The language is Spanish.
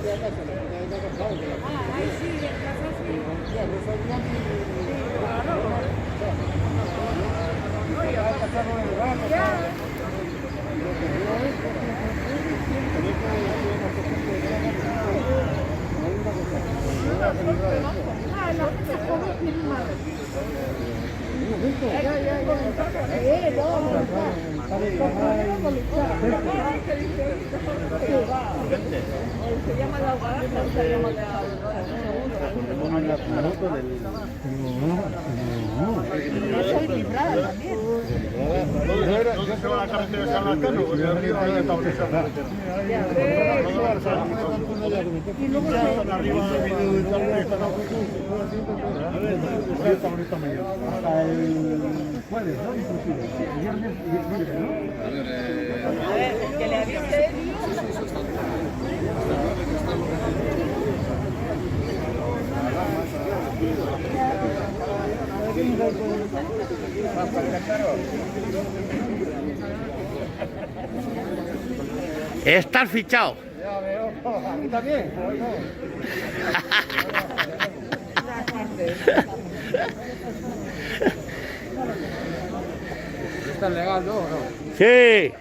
Ah, ahí sí, en casa sí. Claro. Ya. Ah, la gente joven tiene más. Se llama la hogarasca, se llama la yo soy librada también. ¿Dónde se va la carretera de San Lázaro? Porque arriba ahí está esa carretera. Y luego Arriba está bonita mañana. Hasta el jueves, ¿no? Inclusive. El viernes y libre, ¿no? a ver, el que le avise. Estás fichado. Ya veo. Aquí también. ¿Está legal, no? Sí.